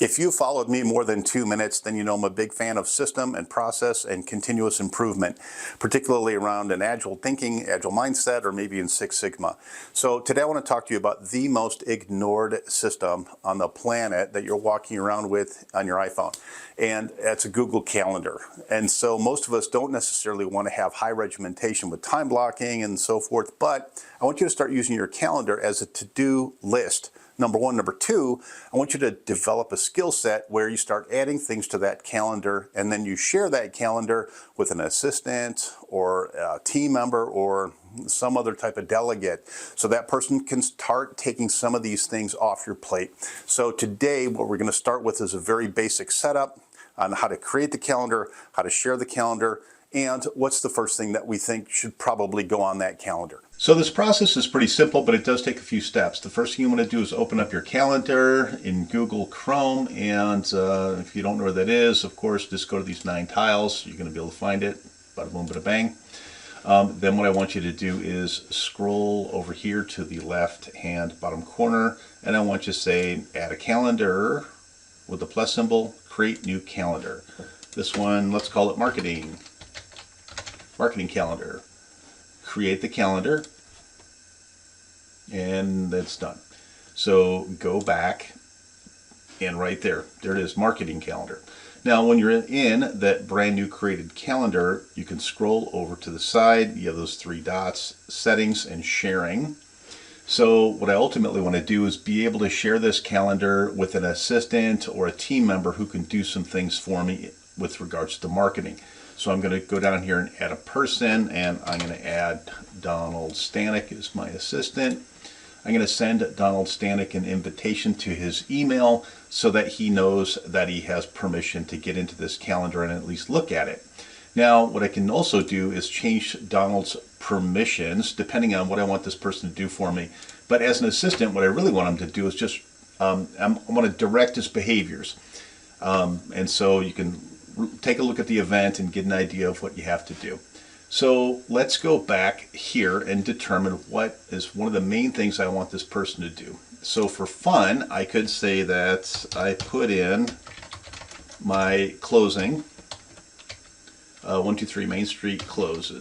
If you followed me more than 2 minutes, then you know I'm a big fan of system and process and continuous improvement, particularly around an agile thinking, agile mindset, or maybe in Six Sigma. So today I want to talk to you about the most ignored system on the planet that you're walking around with on your iPhone. And it's a Google Calendar. And so most of us don't necessarily want to have high regimentation with time blocking and so forth, but I want you to start using your calendar as a to-do list. Number one. Number two, I want you to develop a skill set where you start adding things to that calendar, and then you share that calendar with an assistant or a team member or some other type of delegate, so that person can start taking some of these things off your plate. So today what we're going to start with is a very basic setup on how to create the calendar, how to share the calendar, and what's the first thing that we think should probably go on that calendar. So this process is pretty simple, but it does take a few steps. The first thing you want to do is open up your calendar in Google Chrome, and if you don't know where that is, of course, just go to these 9 tiles. You're going to be able to find it. Bada boom, bada bang. Then what I want you to do is scroll over here to the left-hand bottom corner, and I want you to say, add a calendar with the plus symbol, create new calendar. This one, let's call it marketing calendar. Create the calendar, and that's done. So go back, and right there it is, marketing calendar. Now when you're in that brand new created calendar, you can scroll over to the side. You have those 3 dots, settings and sharing. So what I ultimately want to do is be able to share this calendar with an assistant or a team member who can do some things for me with regards to marketing. So I'm going to go down here and add a person, and I'm going to add Donald Stanek as my assistant. I'm going to send Donald Stanek an invitation to his email so that he knows that he has permission to get into this calendar and at least look at it. Now, what I can also do is change Donald's permissions depending on what I want this person to do for me. But as an assistant, what I really want him to do is just, I want to direct his behaviors. And so you can take a look at the event and get an idea of what you have to do. So let's go back here and determine what is one of the main things I want this person to do. So for fun, I could say that I put in my closing. 123 Main Street closed.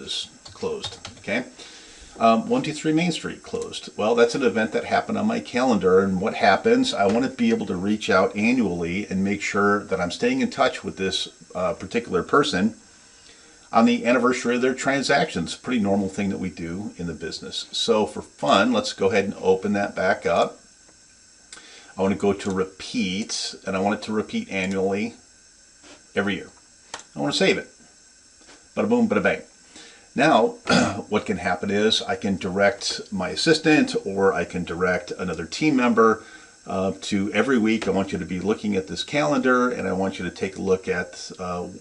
Okay. 123 Main Street closed. Well, that's an event that happened on my calendar, and what happens, I want to be able to reach out annually and make sure that I'm staying in touch with this particular person on the anniversary of their transactions. Pretty normal thing that we do in the business. So for fun, let's go ahead and open that back up. I want to go to repeat, and I want it to repeat annually every year. I want to save it. Bada boom, bada bang. Now, what can happen is I can direct my assistant, or I can direct another team member to every week. I want you to be looking at this calendar, and I want you to take a look at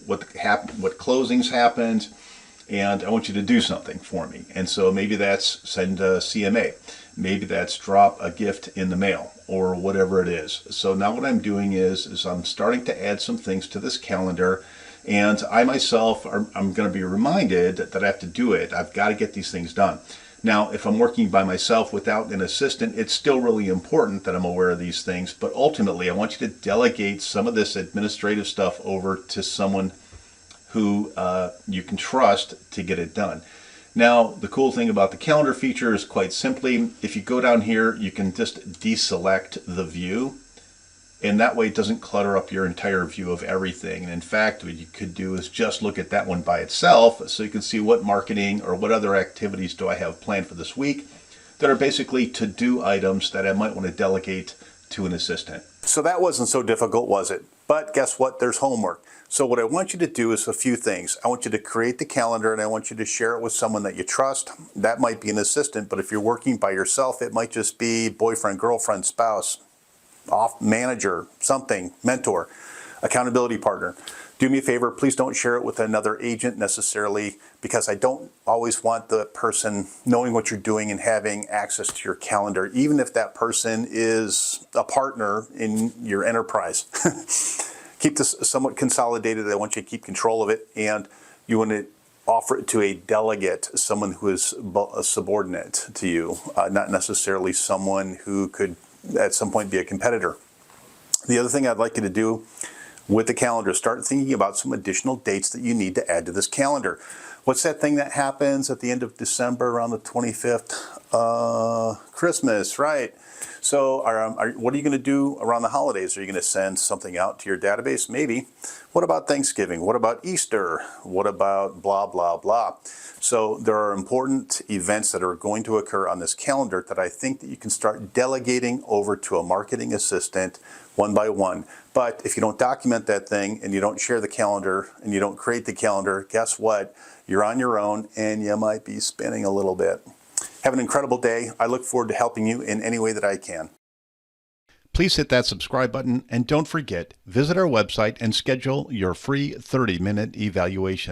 what closings happened, and I want you to do something for me. And so maybe that's send a CMA, maybe that's drop a gift in the mail, or whatever it is. So now what I'm doing is I'm starting to add some things to this calendar. And I myself, I'm going to be reminded that I have to do it. I've got to get these things done. Now, if I'm working by myself without an assistant, it's still really important that I'm aware of these things. But ultimately, I want you to delegate some of this administrative stuff over to someone who you can trust to get it done. Now, the cool thing about the calendar feature is quite simply, if you go down here, you can just deselect the view. And that way it doesn't clutter up your entire view of everything. And in fact, what you could do is just look at that one by itself, so you can see what marketing or what other activities do I have planned for this week that are basically to-do items that I might want to delegate to an assistant. So that wasn't so difficult, was it? But guess what? There's homework. So what I want you to do is a few things. I want you to create the calendar, and I want you to share it with someone that you trust. That might be an assistant, but if you're working by yourself, it might just be boyfriend, girlfriend, spouse, manager, something, mentor, accountability partner. Do me a favor, please don't share it with another agent necessarily, because I don't always want the person knowing what you're doing and having access to your calendar, even if that person is a partner in your enterprise. Keep this somewhat consolidated. I want you to keep control of it, and you want to offer it to a delegate, someone who is a subordinate to you, not necessarily someone who could at some point be a competitor. The other thing I'd like you to do with the calendar, start thinking about some additional dates that you need to add to this calendar. What's that thing that happens at the end of December around the 25th? Christmas, right? So what are you going to do around the holidays? Are you going to send something out to your database? Maybe. What about Thanksgiving? What about Easter? What about blah, blah, blah? So there are important events that are going to occur on this calendar that I think that you can start delegating over to a marketing assistant one by one. But if you don't document that thing and you don't share the calendar and you don't create the calendar, guess what? You're on your own and you might be spinning a little bit. Have an incredible day. I look forward to helping you in any way that I can. Please hit that subscribe button and don't forget, visit our website and schedule your free 30-minute evaluation.